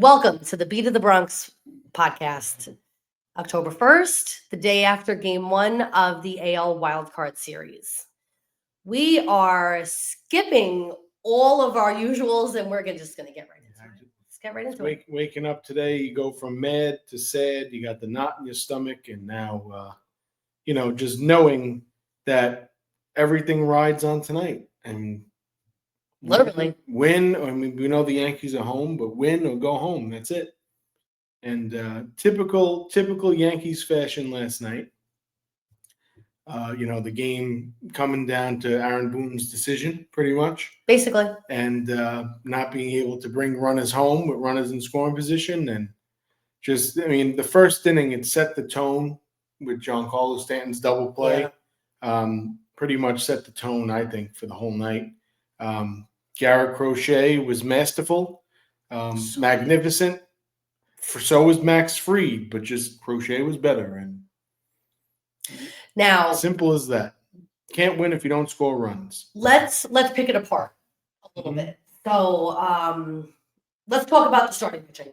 Welcome to the Beat of the Bronx podcast. October 1st, the day after game one of the AL Wildcard Series. We are skipping all of our usuals and we're just going to get right into it. Let's get right into it. Waking up today, you go from mad to sad. You got the knot in your stomach, and now, just knowing that everything rides on tonight. And Literally. win. I mean, we know the Yankees are home, but win or go home. That's it. And typical Yankees fashion last night. The game coming down to Aaron Boone's decision, pretty much. Basically. And not being able to bring runners home with runners in scoring position. And the first inning, it set the tone with Giancarlo Stanton's double play. Yeah. Pretty much set the tone, I think, for the whole night. Garrett Crochet was masterful, magnificent. So was Max Fried, but just Crochet was better. And now, simple as that. Can't win if you don't score runs. Let's pick it apart a little bit. So let's talk about the starting pitching.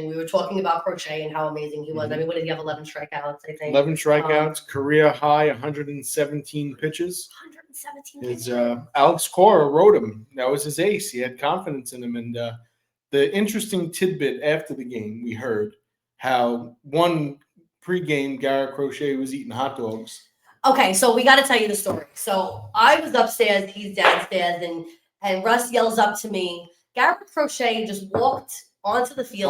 We were talking about Crochet and how amazing he was. Mm-hmm. I mean, what did he have? 11 strikeouts, I think. 11 strikeouts, career high, 117 pitches. 117 pitches. pitches. Alex Cora wrote him. That was his ace. He had confidence in him. And the interesting tidbit after the game, we heard how one pregame Garrett Crochet was eating hot dogs. Okay, so we got to tell you the story. So I was upstairs, he's downstairs, and Russ yells up to me, Garrett Crochet just walked onto the field,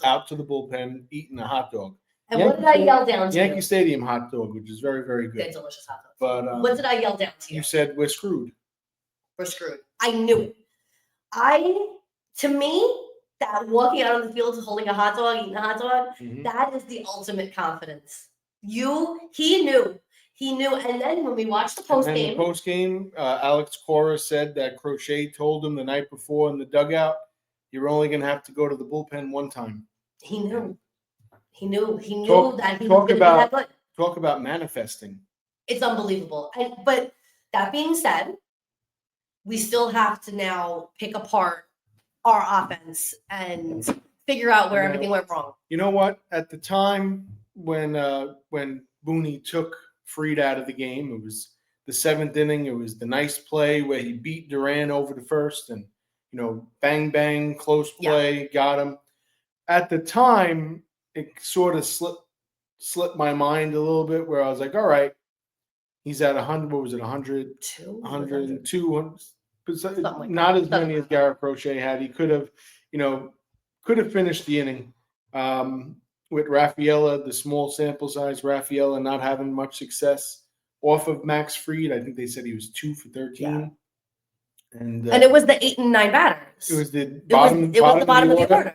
out to the bullpen, eating a hot dog. And what did I yell down to? Yankee Stadium hot dog, which is very, very good. They're delicious hot dogs. But what did I yell down to you? You said we're screwed. We're screwed. I knew it. To me, that walking out on the field holding a hot dog, eating a hot dog, that is the ultimate confidence. He knew. And then when we watched the post game, Alex Cora said that Crochet told him the night before in the dugout, you're only going to have to go to the bullpen one time. He knew. He knew that he was going to be that good. Talk about manifesting. It's unbelievable. But that being said, we still have to now pick apart our offense and figure out where everything went wrong. You know what? At the time when Booney took Fried out of the game, it was the seventh inning. It was the nice play where he beat Duran over the first and, bang, bang, close play, got him. At the time, it sort of slipped my mind a little bit where I was like, all right, he's at 100, what was it, 102? 102. Not as many as Garrett Crochet had. He could have finished the inning with Rafaela, the small sample size, Rafaela not having much success off of Max Fried. I think they said he was 2 for 13. Yeah. And it was the 8 and 9 batters. It was the bottom of the order.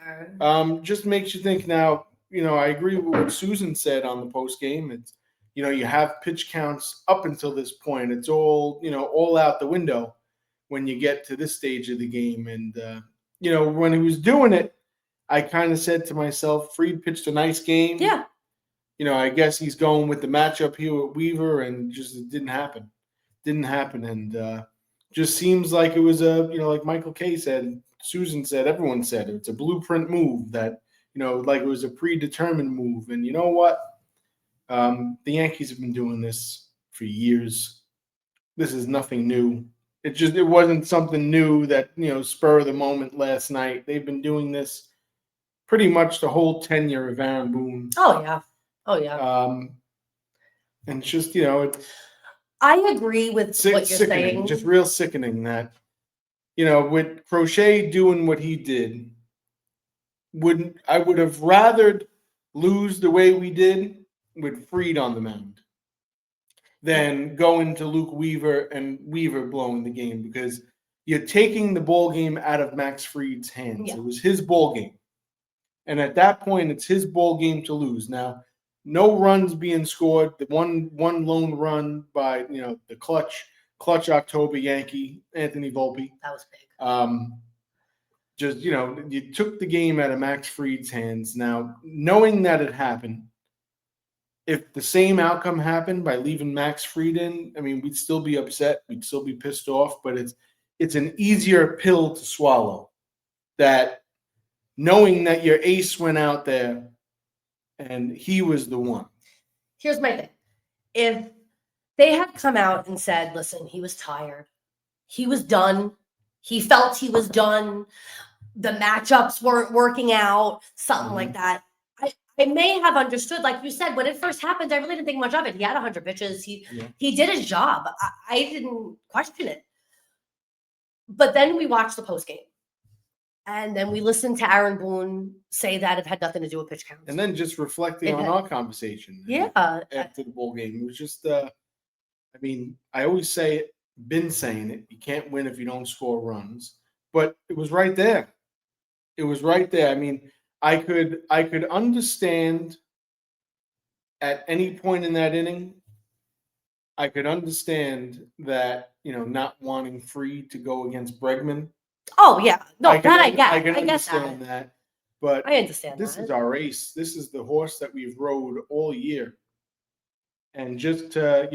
Just makes you think now, I agree with what Susan said on the post game. It's, you have pitch counts up until this point. It's all, all out the window when you get to this stage of the game. And, when he was doing it, I kind of said to myself, Fried pitched a nice game. Yeah. I guess he's going with the matchup here with Weaver, and just it didn't happen. And just seems like it was like Michael Kay said, Susan said, everyone said, it's a blueprint move that, like it was a predetermined move. And you know what? The Yankees have been doing this for years. This is nothing new. It wasn't something new that, spur of the moment last night. They've been doing this pretty much the whole tenure of Aaron Boone. Oh, yeah. And it's just, I agree with what you're saying. Just real sickening that, with Crochet doing what he did, I would have rather lose the way we did with Fried on the mound than going to Luke Weaver and Weaver blowing the game, because you're taking the ball game out of Max Fried's hands. Yeah. It was his ball game. And at that point, it's his ball game to lose. Now, no runs being scored. The one lone run by, the clutch October Yankee, Anthony Volpe. That was big. You took the game out of Max Fried's hands. Now, knowing that it happened, if the same outcome happened by leaving Max Fried in, I mean, we'd still be upset. We'd still be pissed off. But it's an easier pill to swallow that knowing that your ace went out there and he was the one. Here's my thing. If they had come out and said, listen, he was tired, he was done, he felt he was done, the matchups weren't working out, something like that, I may have understood. Like you said, when it first happened, I really didn't think much of it. He had 100 pitches. He did his job. I didn't question it. But then we watched the post game. And then we listened to Aaron Boone say that it had nothing to do with pitch counts. And then just reflecting on our conversation. After the bowl game. It was just, I always say it, been saying it. You can't win if you don't score runs. But it was right there. It was right there. I mean, I could understand at any point in that inning, I could understand that, not wanting Fried to go against Bregman. Oh, yeah. No, I get. I can understand that. But I understand this is our race. This is the horse that we've rode all year. And just to,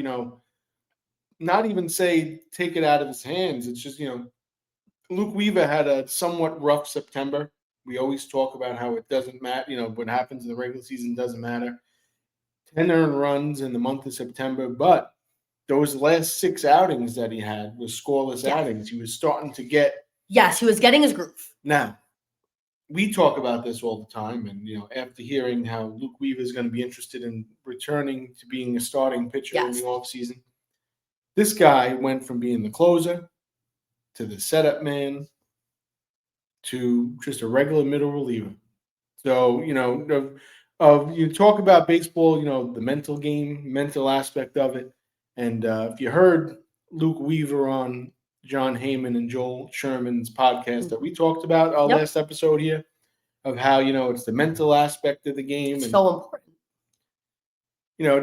not even say take it out of his hands. It's just, Luke Weaver had a somewhat rough September. We always talk about how it doesn't matter, what happens in the regular season doesn't matter. 10 earned runs in the month of September, but those last 6 outings that he had was scoreless outings. He was starting to get. Yes, he was getting his groove. Now, we talk about this all the time, and after hearing how Luke Weaver is going to be interested in returning to being a starting pitcher in the offseason, this guy went from being the closer to the setup man to just a regular middle reliever. So, you talk about baseball, the mental game, mental aspect of it. And if you heard Luke Weaver on John Heyman and Joel Sherman's podcast that we talked about our last episode here, of how, it's the mental aspect of the game. It's so important.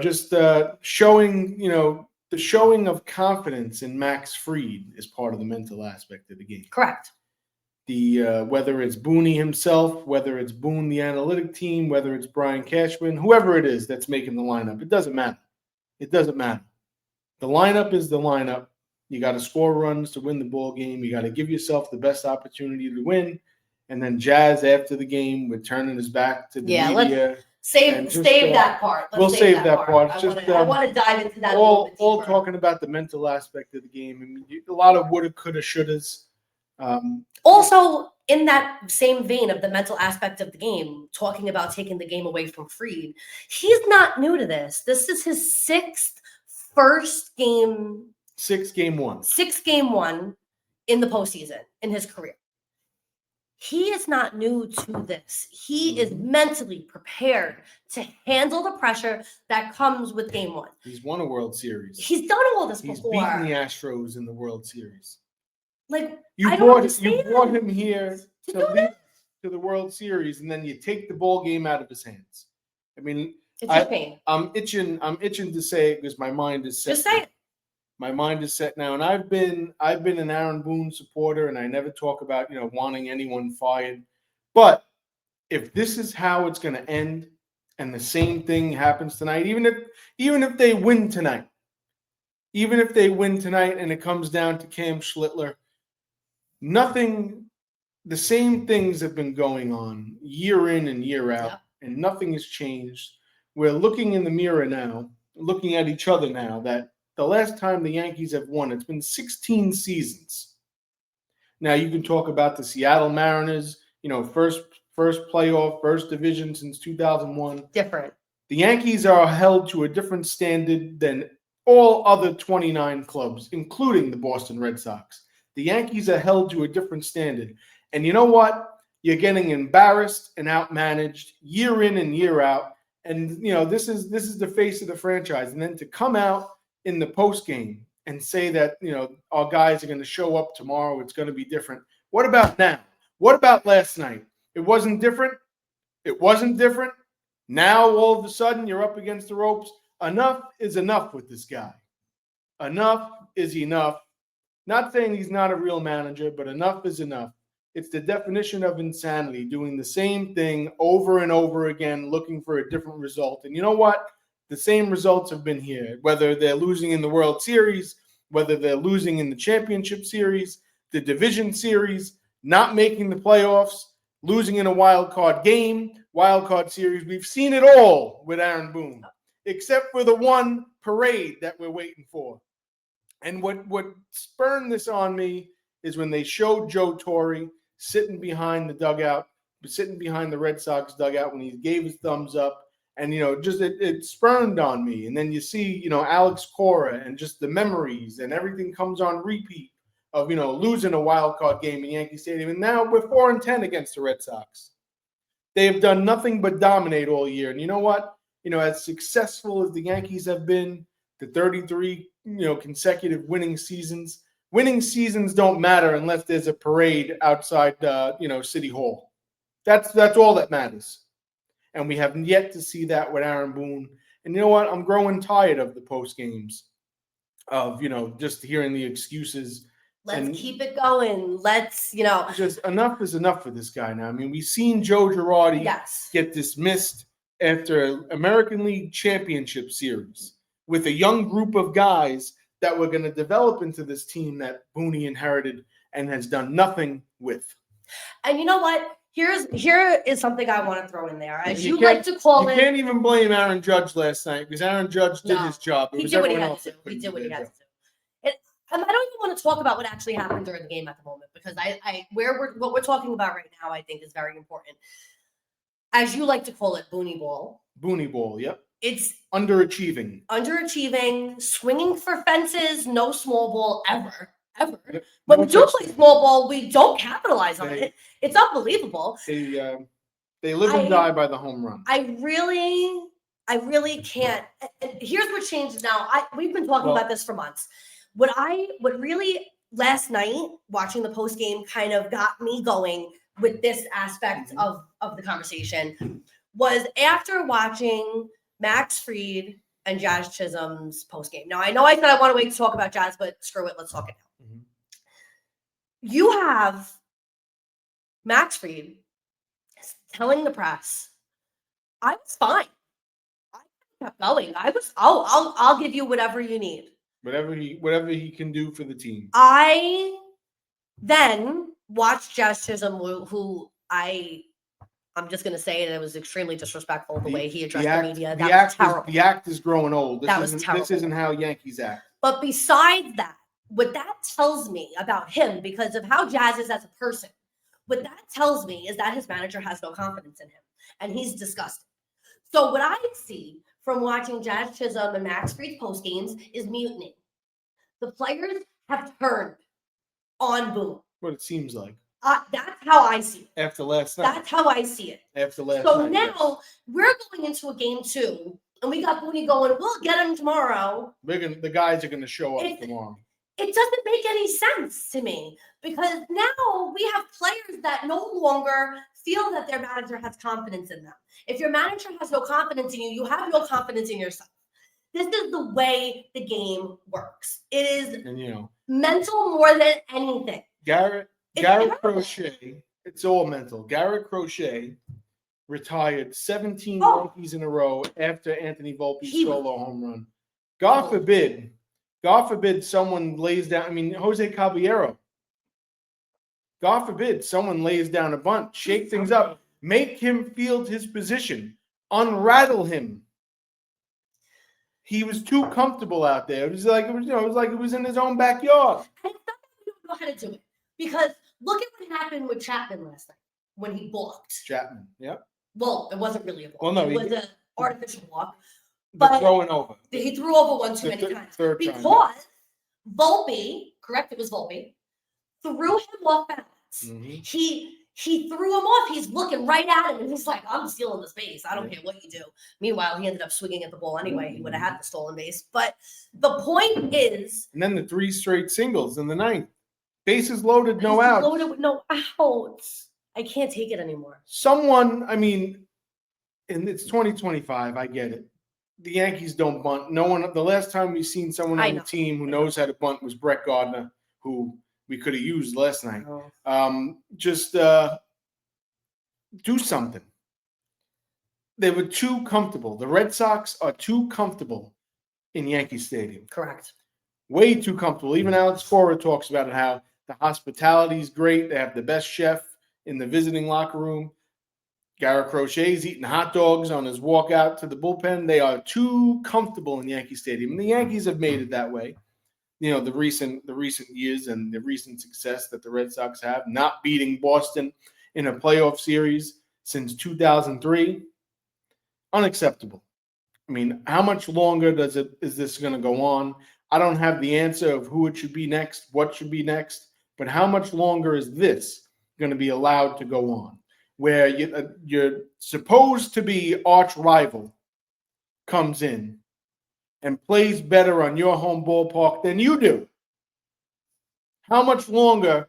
Just showing, the showing of confidence in Max Fried is part of the mental aspect of the game. Correct. Whether it's Booney himself, whether it's Boone, the analytic team, whether it's Brian Cashman, whoever it is that's making the lineup, it doesn't matter. It doesn't matter. The lineup is the lineup. You got to score runs to win the ball game. You got to give yourself the best opportunity to win. And then Jazz after the game with turning his back to the media. Let's save that part. We'll save that part. I want to dive into that all talking about the mental aspect of the game. I mean, a lot of woulda, coulda, shouldas. Also, in that same vein of the mental aspect of the game, talking about taking the game away from Fried, he's not new to this. This is his sixth game one in the postseason in his career. He is not new to this. He is mentally prepared to handle the pressure that comes with game one. He's won a World Series. He's done all this before. He's beaten the Astros in the World Series. Like, you brought him here to the World Series, and then you take the ball game out of his hands. I mean, it's a pain. I'm itching to say it because my mind is set. Just say it. My mind is set now, and I've been an Aaron Boone supporter, and I never talk about wanting anyone fired. But if this is how it's going to end, and the same thing happens tonight, even if they win tonight, and it comes down to Cam Schlittler, the same things have been going on year in and year out, and nothing has changed. We're looking in the mirror now, looking at each other now, that the last time the Yankees have won, it's been 16 seasons. Now you can talk about the Seattle Mariners, first playoff, first division since 2001. Different. The Yankees are held to a different standard than all other 29 clubs, including the Boston Red Sox. The Yankees are held to a different standard. And you know what? You're getting embarrassed and outmanaged year in and year out. And, this is the face of the franchise. And then to come out in the post game and say that, our guys are going to show up tomorrow, it's going to be different. What about now? What about last night? It wasn't different. Now, all of a sudden, you're up against the ropes. Enough is enough with this guy. Enough is enough. Not saying he's not a real manager, but enough is enough. It's the definition of insanity, doing the same thing over and over again, looking for a different result. And you know what? The same results have been here, whether they're losing in the World Series, whether they're losing in the championship series, the division series, not making the playoffs. losing in a wild card game, wild card series. We've seen it all with Aaron Boone, except for the one parade that we're waiting for. And what spurned this on me is when they showed Joe Torre sitting behind the dugout, sitting behind the Red Sox dugout when he gave his thumbs up. And, just it spurned on me. And then you see, Alex Cora and just the memories and everything comes on repeat of, losing a wild card game in Yankee Stadium. And now we're 4-10 against the Red Sox. They have done nothing but dominate all year. And you know what? As successful as the Yankees have been, the 33, consecutive winning seasons don't matter unless there's a parade outside, City Hall. That's all that matters. And we have yet to see that with Aaron Boone. And you know what? I'm growing tired of the post games of, just hearing the excuses. Let's keep it going. Let's, Just enough is enough for this guy now. I mean, we've seen Joe Girardi get dismissed after an American League Championship Series with a young group of guys that were going to develop into this team that Booney inherited and has done nothing with. And you know what? Here is something I want to throw in there. As you like to call it. You can't even blame Aaron Judge last night because Aaron Judge did his job. He did what he had to do. He did what he had to do. And I don't even want to talk about what actually happened during the game at the moment because what we're talking about right now, I think is very important. As you like to call it, Booney Ball. Booney Ball, yep. It's underachieving, swinging for fences, no small ball ever. Yep. When we do play small ball, we don't capitalize on it. It's unbelievable. They live and die by the home run. I really can't. Here's what changed now. We've been talking about this for months. What really last night watching the post game kind of got me going with this aspect of the conversation was after watching Max Fried and Jazz Chisholm's post game. Now I know I said I want to wait to talk about Jazz, but screw it, let's talk it now. You have Max Fried telling the press, "I was fine. I kept going. I'll give you whatever you need. Whatever he can do for the team." I then watched Jazz Chisholm, who I'm just going to say that it was extremely disrespectful the way he addressed the media. That was terrible. The act is growing old. That was terrible. This isn't how Yankees act. But besides that, what that tells me about him, because of how Jazz is as a person, what that tells me is that his manager has no confidence in him, and he's disgusted. So what I see from watching Jazz Chisholm and Max Fried's post games is mutiny. The players have turned on Boone. What it seems like. That's how I see it. After last night. That's how I see it. After last night. So now yes. We're going into a game 2, and we got Booney going, we'll get him tomorrow. The guys are going to show up tomorrow. It doesn't make any sense to me because now we have players that no longer feel that their manager has confidence in them. If your manager has no confidence in you, you have no confidence in yourself. This is the way the game works. It is mental more than anything. Garrett Crochet, it's all mental. Garrett Crochet retired 17 Yankees in a row after Anthony Volpe's solo home run. God forbid someone lays down. I mean, Jose Caballero. God forbid someone lays down a bunt, shake things up, make him field his position, unrattle him. He was too comfortable out there. It was like it was in his own backyard. And it's not that we don't know how to do it because look at what happened with Chapman last night when he blocked. Chapman, yep. Well, it wasn't really a block. Well, no, it was an artificial block. But throwing over. He threw over one too many times. Because Volpe, correct, it was Volpe, threw him off balance. Mm-hmm. He threw him off. He's looking right at him, and he's like, I'm stealing the base. I don't care what you do. Meanwhile, he ended up swinging at the ball anyway. He would have had the stolen base. But the point is... And then the 3 straight singles in the 9th. Bases loaded, no outs. Loaded with no outs. I can't take it anymore. And it's 2025. I get it. The Yankees don't bunt. No one. The last time we seen someone on the team who knows how to bunt was Brett Gardner, who we could have used last night. Just do something. They were too comfortable. The Red Sox are too comfortable in Yankee Stadium. Correct. Way too comfortable. Even Alex Cora talks about it, how the hospitality is great. They have the best chef in the visiting locker room. Garrett Crochet's eating hot dogs on his walk out to the bullpen. They are too comfortable in Yankee Stadium. And the Yankees have made it that way. The recent years and the recent success that the Red Sox have, not beating Boston in a playoff series since 2003, unacceptable. I mean, how much longer is this going to go on? I don't have the answer of who it should be next, what should be next, but how much longer is this going to be allowed to go on? Where you're supposed to be arch rival comes in and plays better on your home ballpark than you do. How much longer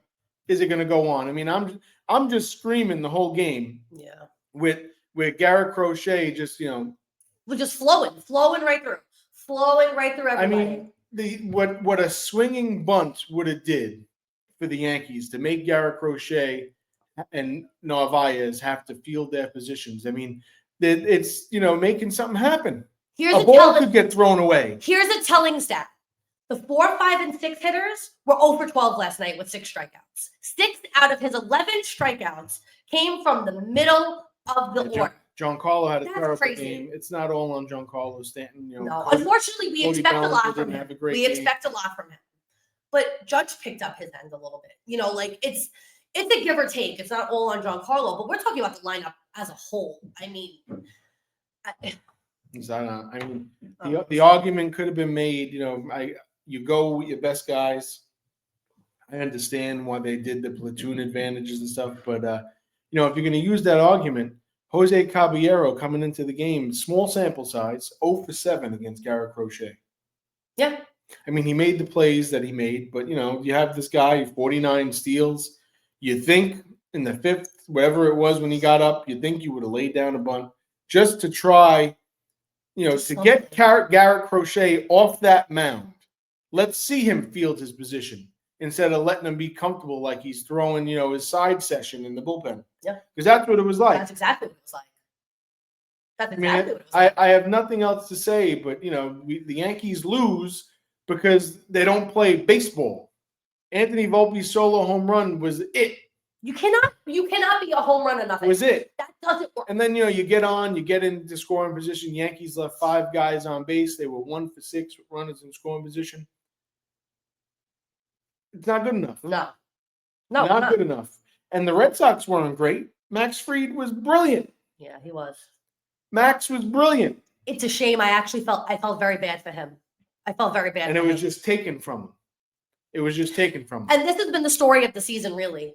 is it going to go on? I mean, I'm just screaming the whole game. Yeah. With Garrett Crochet just we're just flowing right through everybody. I mean, what a swinging bunt would have did for the Yankees to make Garrett Crochet and Narvaez have to field their positions. I mean, it's making something happen. A ball could get thrown away. Here's a telling stat. The 4, 5, and 6 hitters were 0 for 12 last night with 6 strikeouts. 6 out of his 11 strikeouts came from the middle of the order. Giancarlo had a terrible game. It's not all on Giancarlo Stanton. No, unfortunately, we expect a lot from him. We expect a lot from him. But Judge picked up his end a little bit. It's a give or take. It's not all on Giancarlo, but we're talking about the lineup as a whole. I mean, the argument could have been made. You go with your best guys. I understand why they did the platoon advantages and stuff, but if you're going to use that argument, Jose Caballero coming into the game, small sample size, 0 for 7 against Garrett Crochet. Yeah. I mean, he made the plays that he made, but, you have this guy, 49 steals. You think in the 5th, whatever it was when he got up, you think you would have laid down a bunt just to try, to get Garrett Crochet off that mound. Let's see him field his position instead of letting him be comfortable like he's throwing, his side session in the bullpen. Yeah. Because that's what it was like. That's exactly what it was like. That's exactly what it was like. I have nothing else to say, but, the Yankees lose because they don't play baseball. Anthony Volpe's solo home run was it. You cannot be a home run or nothing. It was it. That doesn't work. And then, you get into scoring position. Yankees left 5 guys on base. They were 1 for 6 with runners in scoring position. It's not good enough. No, not good enough. And the Red Sox weren't great. Max Fried was brilliant. Yeah, he was. Max was brilliant. It's a shame. I felt very bad for him. I felt very bad. And it was just taken from him. And this has been the story of the season, really.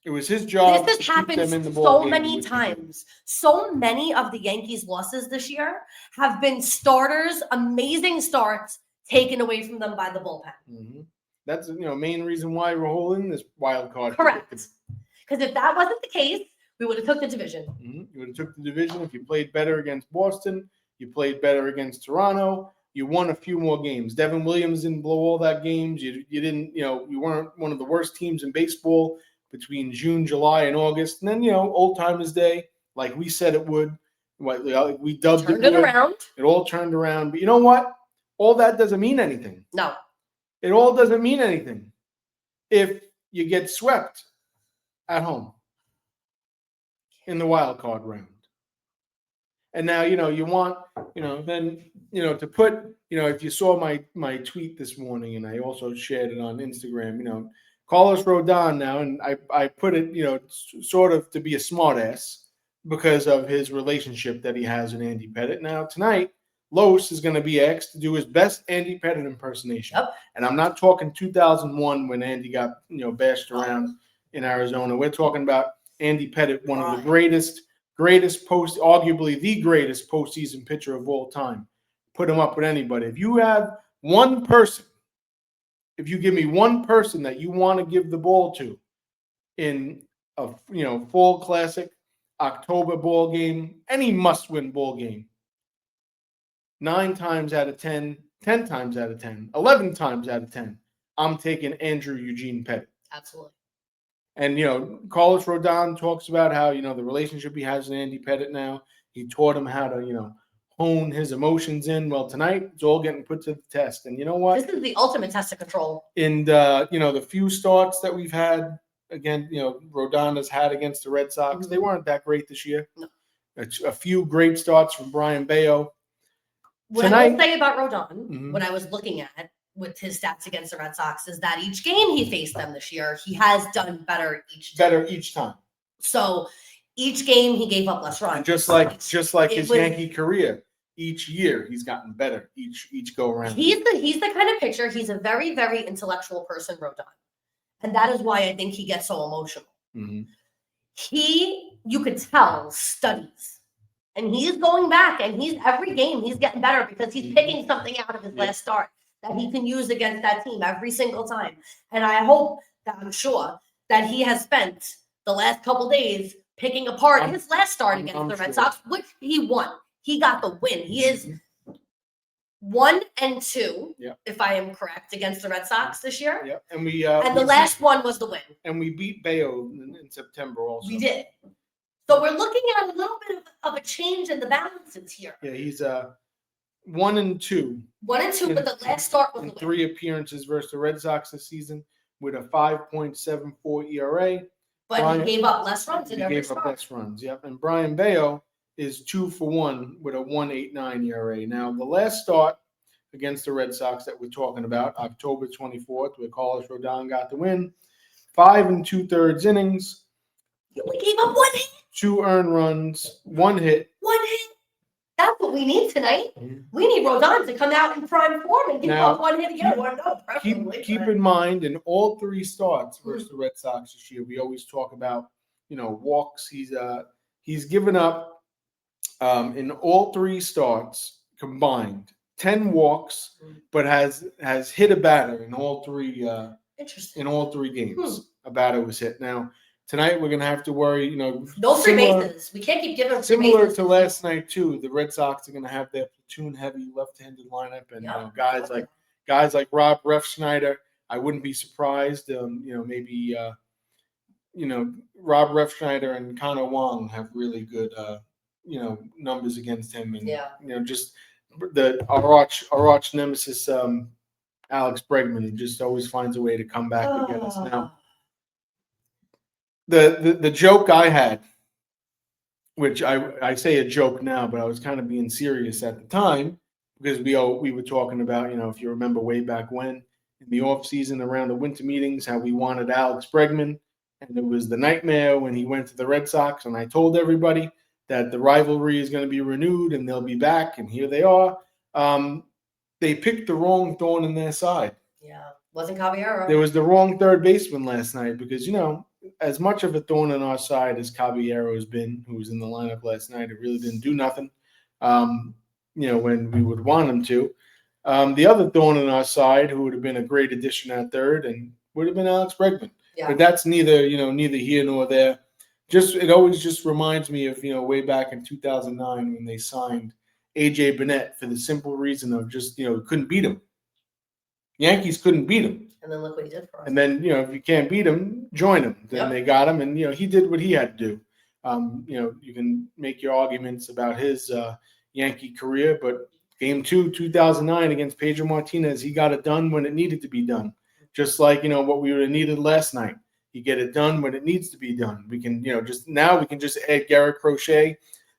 It was his job. This has happened so many times. So many of the Yankees' losses this year have been starters, amazing starts, taken away from them by the bullpen. Mm-hmm. That's main reason why we're holding this wild card. Correct. Because if that wasn't the case, we would have took the division. Mm-hmm. You would have took the division if you played better against Boston. You played better against Toronto. You won a few more games. Devin Williams didn't blow all that games. You didn't. You weren't one of the worst teams in baseball between June, July, and August. And then Old Timers Day, like we said it would. We dubbed it around. It all turned around. But you know what? All that doesn't mean anything. No. It all doesn't mean anything if you get swept at home in the wild card round. And now, you want, then, to put, if you saw my tweet this morning, and I also shared it on Instagram, Carlos Rodon now, and I put it, sort of to be a smartass because of his relationship that he has with Andy Pettitte. Now, tonight, Los is going to be asked to do his best Andy Pettitte impersonation. Yep. And I'm not talking 2001 when Andy got, bashed around in Arizona. We're talking about Andy Pettitte, one of the greatest arguably the greatest postseason pitcher of all time. Put him up with anybody. If you have one person, if you give me one person that you want to give the ball to in a fall classic, October ball game, any must-win ball game, 9 times out of 10, 10 times out of 10, 11 times out of 10, I'm taking Andrew Eugene Pettitte. Absolutely. And, Carlos Rodon talks about how, the relationship he has with Andy Pettitte now. He taught him how to, hone his emotions in. Well, tonight, it's all getting put to the test. And you know what? This is the ultimate test of control. In the few starts that we've had again, Rodon has had against the Red Sox. They weren't that great this year. No. A few great starts from Brian Bayo. What I will say about Rodon, what I was looking at with his stats against the Red Sox, is that each game he faced them this year, he has done better each time. So each game he gave up less runs. And just like his Yankee career, each year he's gotten better each go around. He's the kind of pitcher. He's a very, very intellectual person, Rodon, and that is why I think he gets so emotional. You could tell, studies. And he's going back, and every game he's getting better because he's picking something out of his last start that he can use against that team every single time. And I'm sure that he has spent the last couple days picking apart his last start against the Red Sox, which he won. He got the win. He is 1-2, if I am correct, against the Red Sox this year. Yeah, and the last one was the win. And we beat Bayo in September also. We did. So we're looking at a little bit of a change in the balances here. Yeah, he's 1-2. 1-2, but the last start was in 3 appearances versus the Red Sox this season with a 5.74 ERA. But he gave up less runs in every start. He gave up less runs, yep. And Brian Bayo is 2-for-1 with a 1.89 ERA. Now, the last start against the Red Sox that we're talking about, October 24th, where Carlos Rodon got the win, 5 2/3 innings. He only gave up 1 hit. 2 earned runs, 1 hit. 1 hit. That's what we need tonight. We need Rodon to come out in prime form and give up 1 hit again. Keep in mind, in all 3 starts versus the Red Sox this year, we always talk about, walks. He's given up in all 3 starts combined 10 walks, but has hit a batter in all 3. In all 3 games, a batter was hit. Now, tonight we're gonna have to worry, no free bases. We can't keep giving similar to last night too. The Red Sox are gonna have their platoon-heavy left-handed lineup, and guys like Rob Refsnyder. I wouldn't be surprised. Maybe Rob Refsnyder and Connor Wong have really good numbers against him, and just our arch nemesis Alex Bregman, who just always finds a way to come back to get us. Now, the joke I had, which I say a joke now, but I was kind of being serious at the time, because we were talking about, if you remember way back when, in the offseason around the winter meetings, how we wanted Alex Bregman, and it was the nightmare when he went to the Red Sox, and I told everybody that the rivalry is going to be renewed and they'll be back, and here they are. They picked the wrong thorn in their side. Yeah, wasn't Caballero. There was the wrong third baseman last night because, as much of a thorn in our side as Caballero has been, who was in the lineup last night, it really didn't do nothing, when we would want him to. The other thorn in our side, who would have been a great addition at third, and would have been Alex Bregman. Yeah. But that's neither here nor there. It always just reminds me of, way back in 2009 when they signed A.J. Burnett for the simple reason of just, couldn't beat him. Yankees couldn't beat him. And then look what he did for us. And then, if you can't beat him, join him. Then they got him, and, he did what he had to do. You can make your arguments about his Yankee career, but Game 2, 2009 against Pedro Martinez, he got it done when it needed to be done. Just like, what we would have needed last night. You get it done when it needs to be done. We can, we can just add Garrett Crochet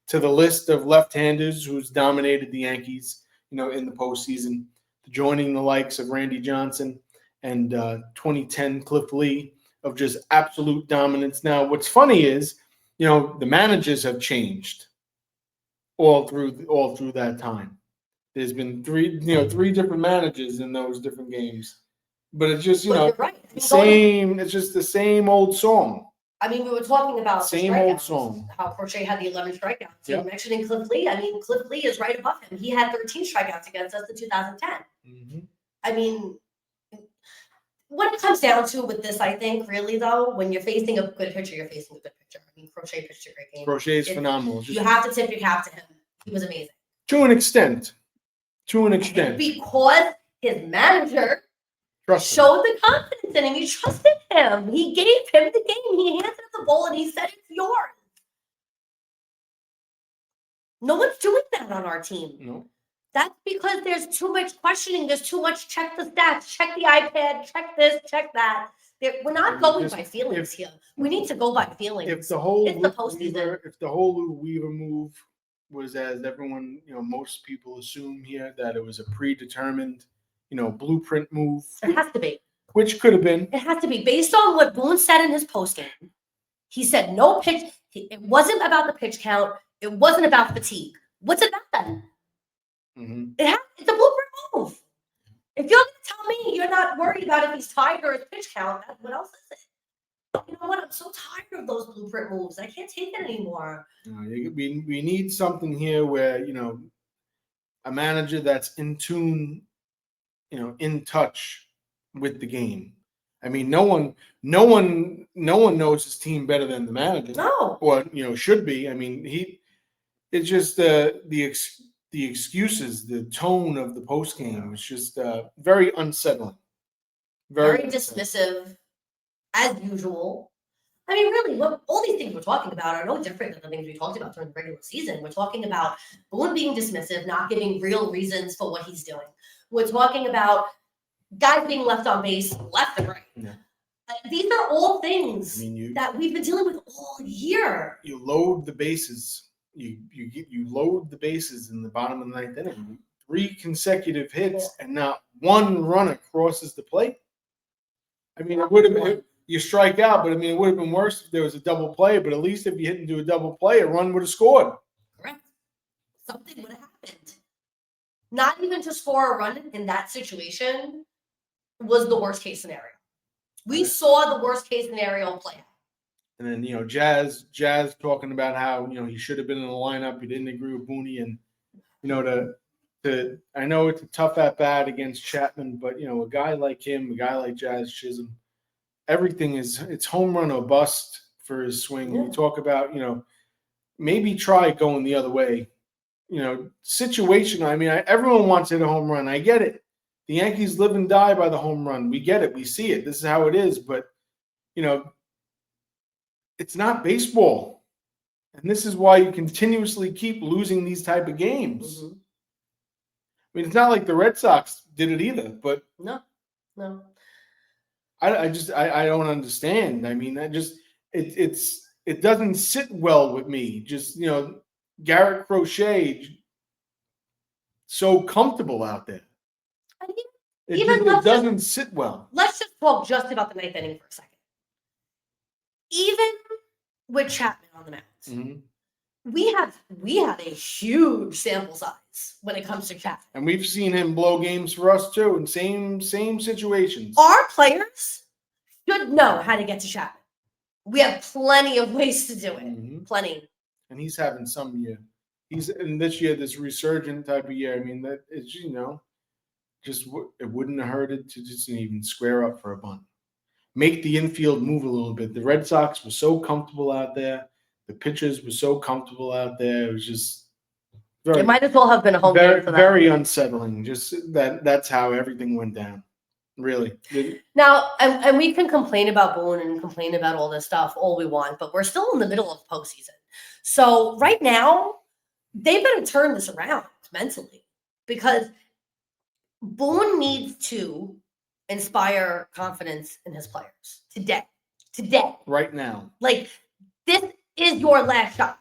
to the list of left-handers who's dominated the Yankees, in the postseason, joining the likes of Randy Johnson and 2010 Cliff Lee of just absolute dominance. Now, what's funny is, the managers have changed all through that time. There's been three different managers in those different games, but it's just you're right. same. It's just the same old song. I mean, we were talking about same old song. How Crochet had the 11 strikeouts. You're mentioning Cliff Lee. I mean, Cliff Lee is right above him. He had 13 strikeouts against us in 2010. Mm-hmm. I mean, what it comes down to with this, I think, really, though, when you're facing a good pitcher, you're facing a good pitcher. I mean, Crochet pitched a great game. Crochet is phenomenal. You have to tip your cap to him. He was amazing. To an extent. Because his manager showed the confidence in him. You trusted him. He gave him the game. He handed him the ball, and he said, it's yours. No one's doing that on our team. No. That's because there's too much questioning. There's too much check the stats, check the iPad, check this, check that. We're not going by feelings here. We need to go by feelings. If the whole It's the postseason. If the whole Lou Weaver move was, as everyone, most people assume here, that it was a predetermined, blueprint move, It has to be. which could have been. It has to be based on what Boone said in his postgame. He said no pitch. It wasn't about the pitch count. It wasn't about fatigue. What's it about then? Mm-hmm. It's a blueprint move. If you're going to tell me you're not worried about if he's tired or his pitch count, what else is it? You know what? I'm so tired of those blueprint moves. I can't take it anymore. We need something here where, a manager that's in tune, in touch with the game. I mean, no one knows his team better than the manager. No. Or, should be. I mean, it's just the excuses, the tone of the post game was just very unsettling. Very dismissive, as usual. I mean, really, all these things we're talking about are no different than the things we talked about during the regular season. We're talking about Boone being dismissive, not giving real reasons for what he's doing. We're talking about guys being left on base left and right. Yeah. These are all things that we've been dealing with all year. You load the bases. You load the bases in the bottom of the ninth inning. 3 consecutive hits and not one runner crosses the plate. I mean, it would have been, you strike out, but I mean, it would have been worse if there was a double play. But at least if you hit into a double play, a run would have scored. Correct. Something would have happened. Not even to score a run in that situation was the worst case scenario. We saw the worst case scenario play out. And then, Jazz talking about how, he should have been in the lineup. He didn't agree with Booney. And, I know it's a tough at-bat against Chapman, but, a guy like him, a guy like Jazz Chisholm, everything it's home run or bust for his swing. Yeah. We talk about, maybe try going the other way. Situation. I mean, everyone wants to hit a home run. I get it. The Yankees live and die by the home run. We get it. We see it. This is how it is. But, it's not baseball. And this is why you continuously keep losing these type of games. Mm-hmm. I mean, it's not like the Red Sox did it either, but no. I don't understand. I mean, it doesn't sit well with me. Just, Garrett Crochet so comfortable out there. It doesn't sit well. Let's just talk just about the ninth inning for a second. Even with Chapman on the mound, mm-hmm. we have a huge sample size when it comes to Chapman, and we've seen him blow games for us too in same situations. Our players should know how to get to Chapman. We have plenty of ways to do it. Mm-hmm. Plenty. And he's having some year. He's in this year, this resurgent type of year. I mean, that is, just it wouldn't have hurted to just even square up for a bunt. Make the infield move a little bit. The Red Sox were so comfortable out there. The pitchers were so comfortable out there. It was just it might as well have been a home game for that. Very unsettling. Just that's how everything went down. Really. Now, and we can complain about Boone and complain about all this stuff all we want, but we're still in the middle of postseason. So right now, they better turn this around mentally, because Boone needs to inspire confidence in his players today. Right now. Like, this is your last shot.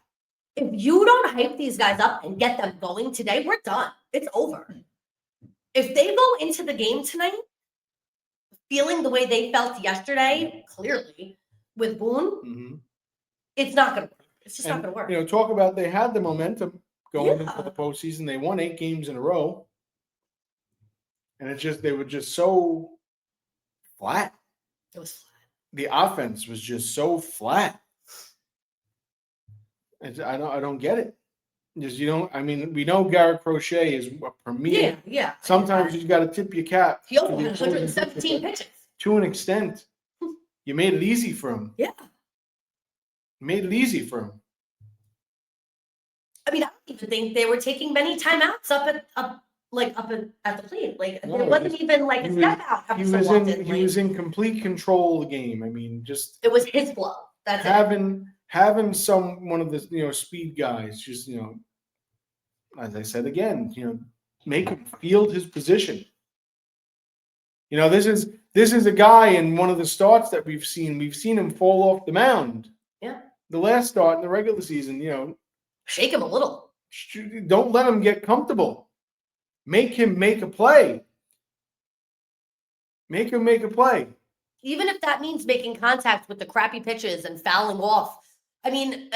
If you don't hype these guys up and get them going today, we're done. It's over. If they go into the game tonight feeling the way they felt yesterday, clearly, with Boone, mm-hmm. It's not going to work. It's just not going to work. Talk about they had the momentum going into the postseason. They won 8 games in a row. And they were just so flat. It was flat. The offense was just so flat. I don't get it. Just, we know Garrett Crochet is a premier. Yeah. Sometimes you got to tip your cap. He only had 117 pitches. To an extent. You made it easy for him. Yeah. Made it easy for him. I mean, I don't even think they were taking many timeouts up at the plate. Like, there wasn't even like a step out. He was in complete control of the game. I mean, just it was his flow. That's having one of the speed guys. Just as I said again, make him field his position. This This is a guy in one of the starts that we've seen. We've seen him fall off the mound. Yeah. The last start in the regular season, Shake him a little. don't let him get comfortable. Make him make a play. Make him make a play. Even if that means making contact with the crappy pitches and fouling off. I mean,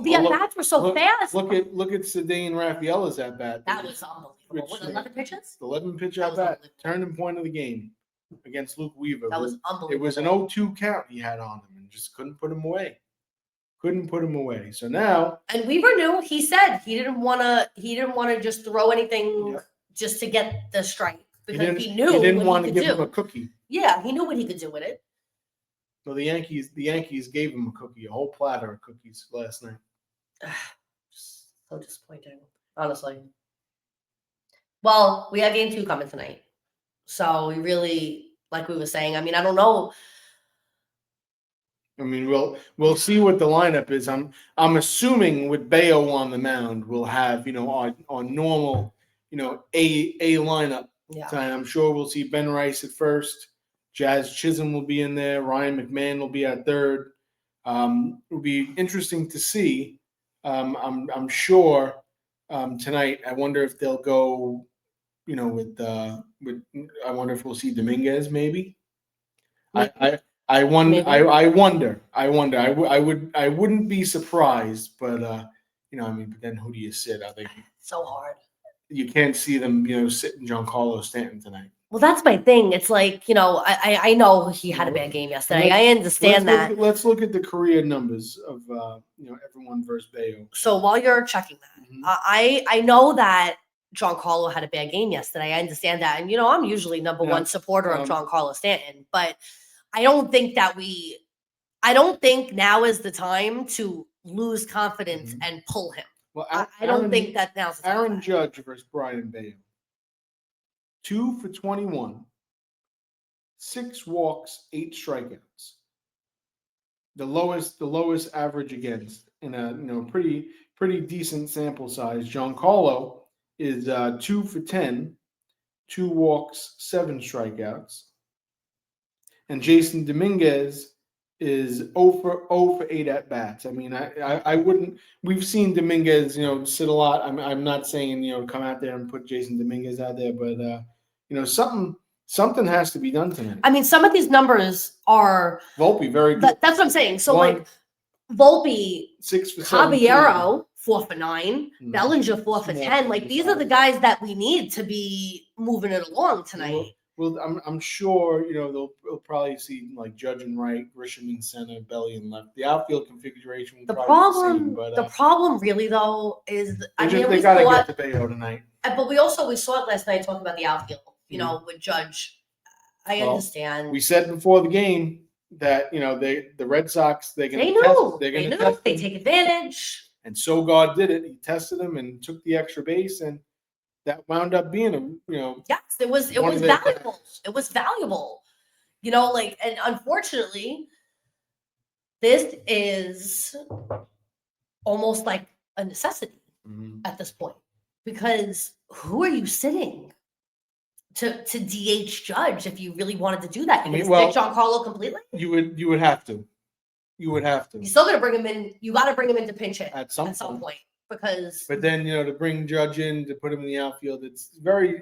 the at-bats were so fast. Look at Cedane Rafaela's at bat. That was unbelievable. Was it 11 pitches? 11 pitch at bat. Turning point of the game against Luke Weaver. That was unbelievable. It was an 0-2 count he had on him and just couldn't put him away. So now, and Weaver knew. He said he didn't want to just throw anything just to get the strike because he knew he didn't want to give him a cookie. Yeah, he knew what he could do with it. So the Yankees gave him a cookie, a whole platter of cookies last night. So disappointing, honestly. Well, we have game 2 coming tonight. So we really, like we were saying, I mean, I don't know. I mean, we'll see what the lineup is. I'm assuming with Bayo on the mound, we'll have our normal A lineup tonight. I'm sure we'll see Ben Rice at first. Jazz Chisholm will be in there. Ryan McMahon will be at third. It'll be interesting to see. I'm sure tonight. I wonder if they'll go. With I wonder if we'll see Dominguez maybe. I wonder. I wouldn't be surprised, but I mean, but then who do you sit? I think so hard. You can't see them, sitting Giancarlo Stanton tonight. Well, that's my thing. It's like, I know he had a bad game yesterday. I understand that. Let's look at the career numbers of everyone versus Bayo. So while you're checking that, I know that Giancarlo had a bad game yesterday. I understand that, and I'm usually number one supporter of Giancarlo Stanton, but I don't think now is the time to lose confidence and pull him. Well, I don't think that now's the time. Aaron Judge versus Brian Bayo. 2 for 21, 6 walks, 8 strikeouts. The lowest average against in a pretty decent sample size. Giancarlo is 2 for 10, 2 walks, 7 strikeouts. And Jason Dominguez is 0 for 8 at bats. I mean, I wouldn't. We've seen Dominguez, sit a lot. I'm not saying come out there and put Jason Dominguez out there, but something has to be done tonight. I mean, some of these numbers are Volpe very good. That's what I'm saying. So like Volpe, 6 for Caballero 4 for 9, Bellinger 4 for 10. Like these are the guys that we need to be moving it along tonight. Well, I'm sure they'll probably see like Judge and right, Grisham in center, Belly and left. The outfield configuration. The problem really though is they got to get to Bayo tonight. But we saw it last night talking about the outfield. With Judge, I understand. We said before the game that the Red Sox they're going to test. They're going to test. They take advantage. And Sogard did it. He tested them and took the extra base and. That wound up being yes, it was valuable. It was valuable, and unfortunately, this is almost like a necessity at this point because who are you sitting to DH Judge if you really wanted to do that? You can sit Giancarlo completely. You would have to. You're still gonna bring him in. You got to bring him in to pinch hit at some point. But then to bring Judge in to put him in the outfield, it's a very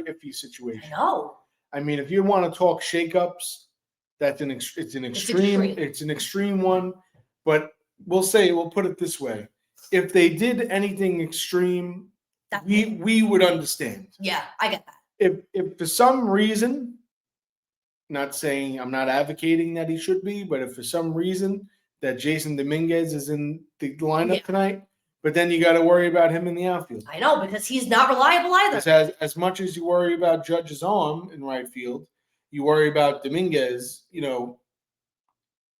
iffy situation. I know. I mean, if you want to talk shakeups, it's an extreme one. But we'll put it this way: if they did anything extreme, we would understand. Yeah, I get that. If for some reason, not saying I'm not advocating that he should be, but if for some reason that Jason Dominguez is in the lineup tonight. But then you got to worry about him in the outfield. I know, because he's not reliable either. As much as you worry about Judge's arm in right field, you worry about Dominguez,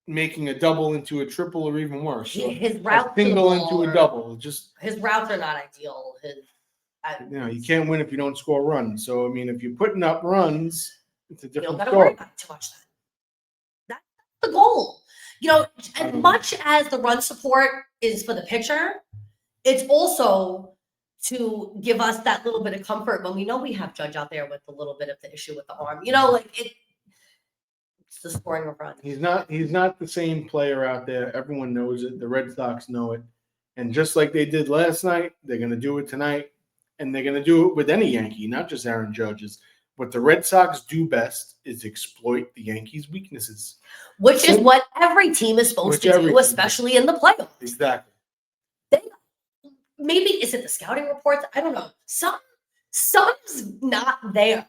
making a double into a triple or even worse. So his route single into a double. His routes are not ideal. You can't win if you don't score runs. So I mean, if you're putting up runs, it's a different story. You don't got to worry about too much. That's the goal. As much as the run support is for the pitcher. It's also to give us that little bit of comfort when we know we have Judge out there with a little bit of the issue with the arm. It's the scoring of runs. He's not the same player out there. Everyone knows it. The Red Sox know it. And just like they did last night, they're going to do it tonight. And they're going to do it with any Yankee, not just Aaron Judge's. What the Red Sox do best is exploit the Yankees' weaknesses. Which is what every team is supposed to do, especially in the playoffs. Exactly. Maybe, is it the scouting reports? I don't know. Something's not there.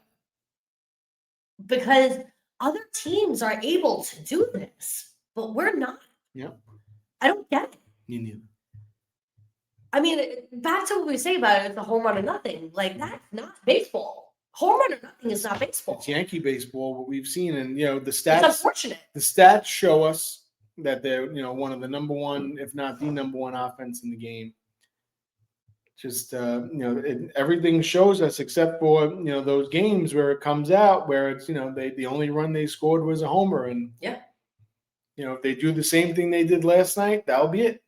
Because other teams are able to do this, but we're not. Yeah. I don't get it. Me neither. I mean, back to what we say about it, the home run or nothing. Like, that's not baseball. Home run or nothing is not baseball. It's Yankee baseball, what we've seen. And, the stats. It's unfortunate. The stats show us that they're, one of the number one, if not the number one offense in the game. Just, everything shows us except for, those games where it comes out where it's, the only run they scored was a homer. And, yeah, if they do the same thing they did last night, that'll be it.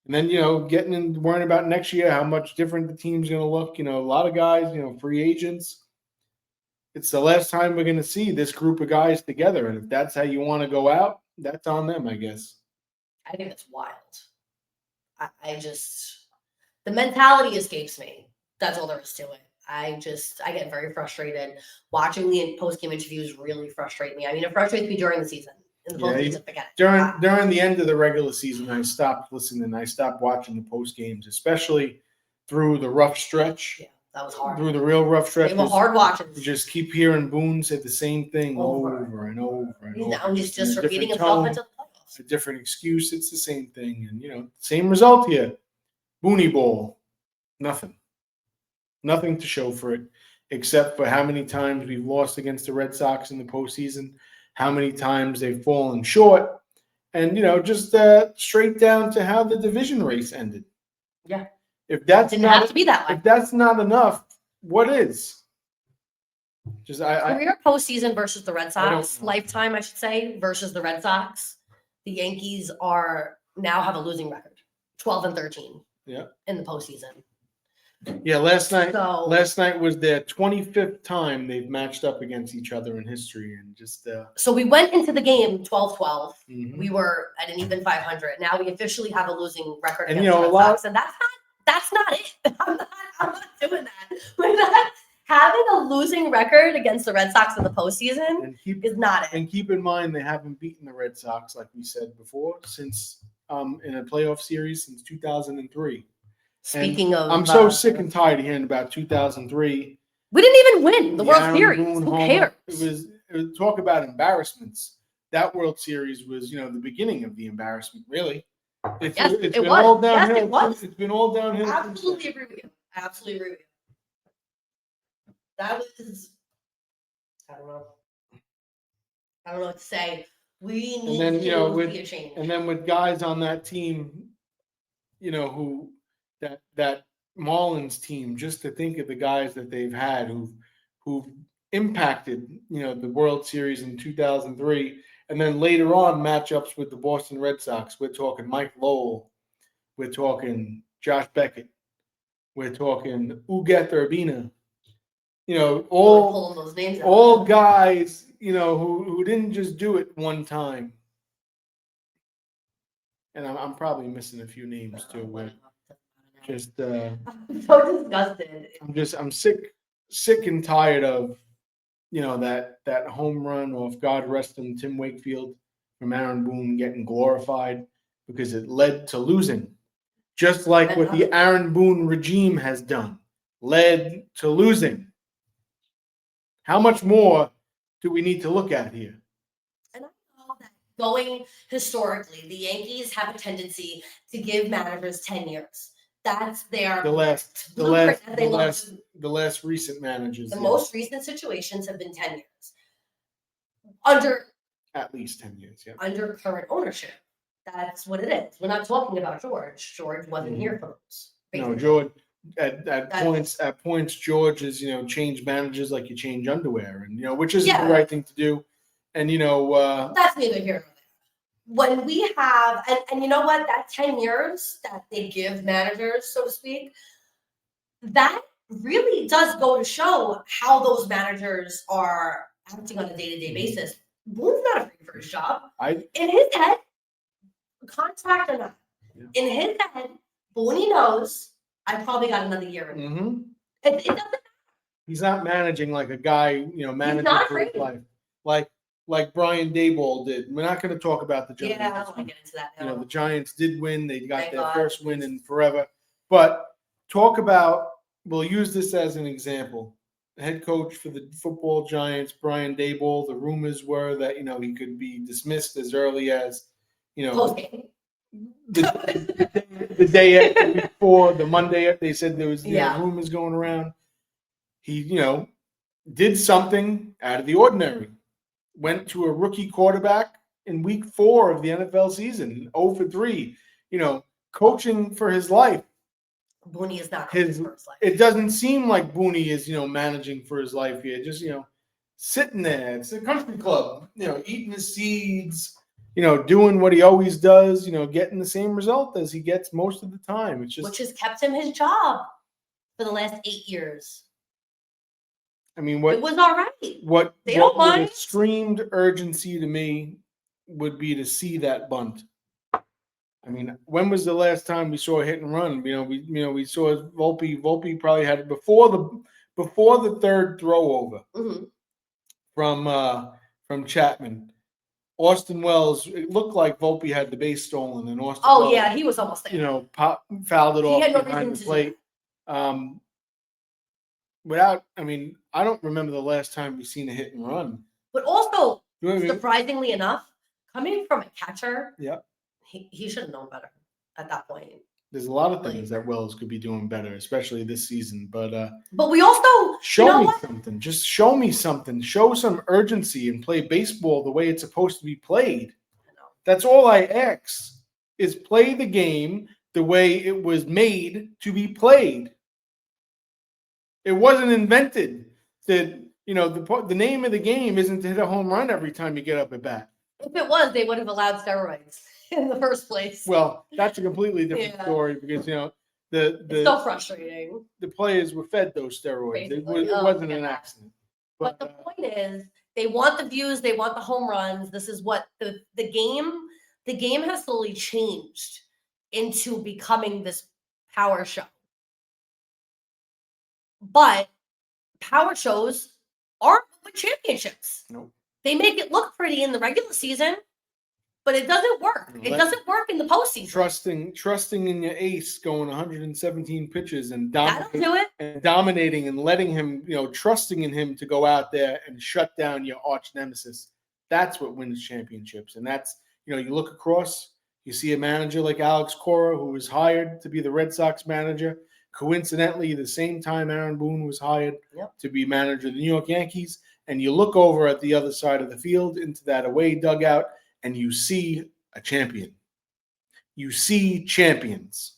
And then, getting in, worrying about next year, how much different the team's going to look. A lot of guys, free agents. It's the last time we're going to see this group of guys together. And if that's how you want to go out, that's on them, I guess. I think it's wild. The mentality escapes me. That's all there is to it. I get very frustrated. Watching the post-game interviews really frustrate me. I mean, it frustrates me during the season. In the postseason, forget it. During the end of the regular season, I stopped listening. I stopped watching the post games, especially through the rough stretch. Yeah, that was hard. Through the real rough stretch. They were hard watching. You just keep hearing Boone say the same thing over and over and over. Now he's just repeating himself into the playoffs. A different excuse. It's the same thing. And, same result here. Booney Bowl. Nothing to show for it, except for how many times we've lost against the Red Sox in the postseason, how many times they've fallen short, and, just straight down to how the division race ended. Yeah. If that's didn't have to be that way. If that's not enough, what is? Just career postseason versus the Red Sox, lifetime, I should say, versus the Red Sox. The Yankees now have a losing record, 12-13. Yeah. In the postseason. Yeah, last night was their 25th time they've matched up against each other in history, and just. So we went into the game 12-12. Mm-hmm. We were at an even 500. Now we officially have a losing record and against the Red Sox, and that's not it. I'm not doing that. We're not having a losing record against the Red Sox in the postseason. Is not it. And keep in mind they haven't beaten the Red Sox, like we said before, since in a playoff series since 2003. Speaking of, I'm so sick and tired of hearing about 2003. We didn't even win the World Series. Who cares? It was talk about embarrassments. That World Series was, the beginning of the embarrassment. Really, it was. All downhill. Yes, it was. It's been all downhill. Absolutely agree with you. Absolutely agree with you. That was. I don't know what to say. We need to see a change. And then with guys on that team, who. That Marlins team, just to think of the guys that they've had who've impacted, the World Series in 2003, and then later on matchups with the Boston Red Sox. We're talking Mike Lowell, we're talking Josh Beckett, we're talking Ugueth Urbina. All guys, who didn't just do it one time. And I'm probably missing a few names too. Just I'm so disgusted. I'm sick and tired of, that home run off, God rest him, Tim Wakefield from Aaron Boone getting glorified because it led to losing. Just like what the Aaron Boone regime has done, led to losing. How much more do we need to look at here? And I know that going historically, the Yankees have a tendency to give managers 10 years. That's their the last recent managers. The most recent situations have been 10 years. Under at least 10 years, yeah. Under current ownership. That's what it is. We're not talking about George. George wasn't here for those. No, George at points George has, changed managers like you change underwear, and which is the right thing to do. And that's neither here nor there. When we have, and you know what, that 10 years that they give managers, so to speak, that really does go to show how those managers are acting on a day-to-day basis. Boone's not afraid for his job. I In his head, contract or not, Yeah. in his head, Boone knows I probably got another year in. mhm. It doesn't. He's not managing like a guy, managing not for his afraid. life, like Brian Daboll did. We're not going to talk about the Giants. Yeah, I don't want to get into that now. The Giants did win. They got Thank their God. first win in forever. But talk about, we'll use this as an example. The head coach for the football Giants, Brian Daboll, the rumors were that, he could be dismissed as early as, Post-game. the day before, the Monday, they said there was Yeah. rumors going around. He, did something out of the ordinary. Went to a rookie quarterback in week 4 of the NFL season, 0 for 3. Coaching for his life. Boone is not coaching for his life. It doesn't seem like Boone is, managing for his life here. Just, sitting there. It's a country club, eating his seeds, doing what he always does, getting the same result as he gets most of the time. It's just, which has kept him his job for the last 8 years. I mean, it was all right. What don't would mind. have screamed urgency to me would be to see that bunt. I mean, when was the last time we saw a hit and run? We saw Volpe. Volpe probably had it before the third throw over from Chapman. Austin Wells, it looked like Volpe had the base stolen, and Austin. Oh yeah, he was almost there. Fouled it He off had no behind reason the plate. I don't remember the last time we've seen a hit and run. But also, You know what I mean? surprisingly enough, coming from a catcher, Yep. he should have known better at that point. There's a lot of things that Wells could be doing better, especially this season. But we also show me something. Just show me something. Show some urgency and play baseball the way it's supposed to be played. That's all I ask, is play the game the way it was made to be played. It wasn't invented that, the name of the game isn't to hit a home run every time you get up at bat. If it was, they would have allowed steroids in the first place. Well, that's a completely different story because, it's so frustrating. The players were fed those steroids. It wasn't an accident. But the point is, they want the views, they want the home runs. This is what the game has slowly changed into becoming this power show. But power shows aren't with championships. Nope. They make it look pretty in the regular season, but it doesn't work. It doesn't work in the postseason. Trusting in your ace going 117 pitches and That'll do it. And dominating and letting him, trusting in him to go out there and shut down your arch nemesis. That's what wins championships. And that's, you look across, you see a manager like Alex Cora, who was hired to be the Red Sox manager. Coincidentally, the same time Aaron Boone was hired to be manager of the New York Yankees. And you look over at the other side of the field into that away dugout, and you see a champion. You see champions.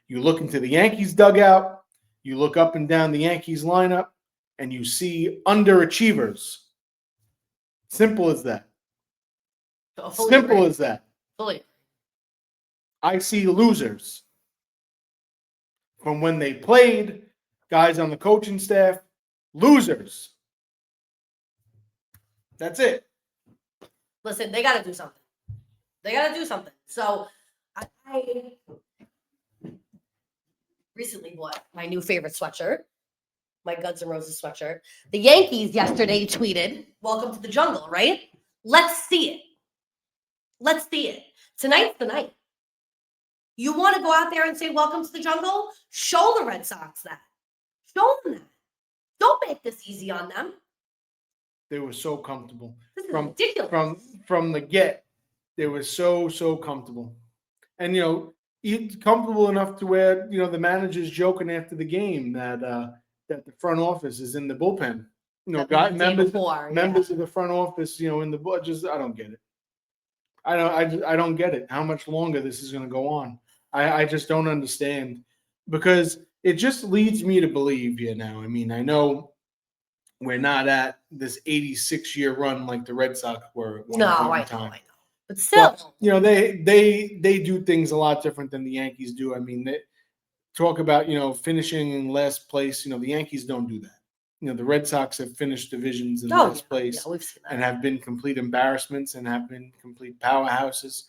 You look into the Yankees dugout, you look up and down the Yankees lineup, and you see underachievers. Simple as that. Simple as that. Fully. I see losers. From when they played, guys on the coaching staff, losers. That's it. Listen, they got to do something. So I recently bought my new favorite sweatshirt, my Guns N' Roses sweatshirt. The Yankees yesterday tweeted, "Welcome to the jungle," right? Let's see it. Tonight's the night. You want to go out there and say, "Welcome to the jungle"? Show the Red Sox that. Show them that. Don't make this easy on them. They were so comfortable. This is ridiculous. From the get, they were so comfortable. And, comfortable enough to where, the manager's joking after the game that the front office is in the bullpen. Members of the front office, in the budgets. I don't get it. I don't get it. How much longer this is going to go on? I just don't understand, because it just leads me to believe here now. I mean, I know we're not at this 86-year run like the Red Sox were at one time. I know. But still, they do things a lot different than the Yankees do. I mean, they talk about, finishing in last place. The Yankees don't do that. the Red Sox have finished divisions in Oh, last place yeah, we've seen that. and have been complete embarrassments and have been complete powerhouses.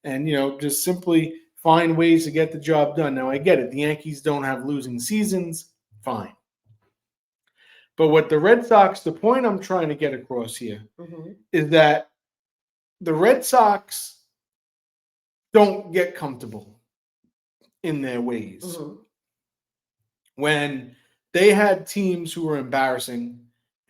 And, just simply find ways to get the job done. Now, I get it. The Yankees don't have losing seasons. Fine. But what the point I'm trying to get across here is that the Red Sox don't get comfortable in their ways. When they had teams who were embarrassing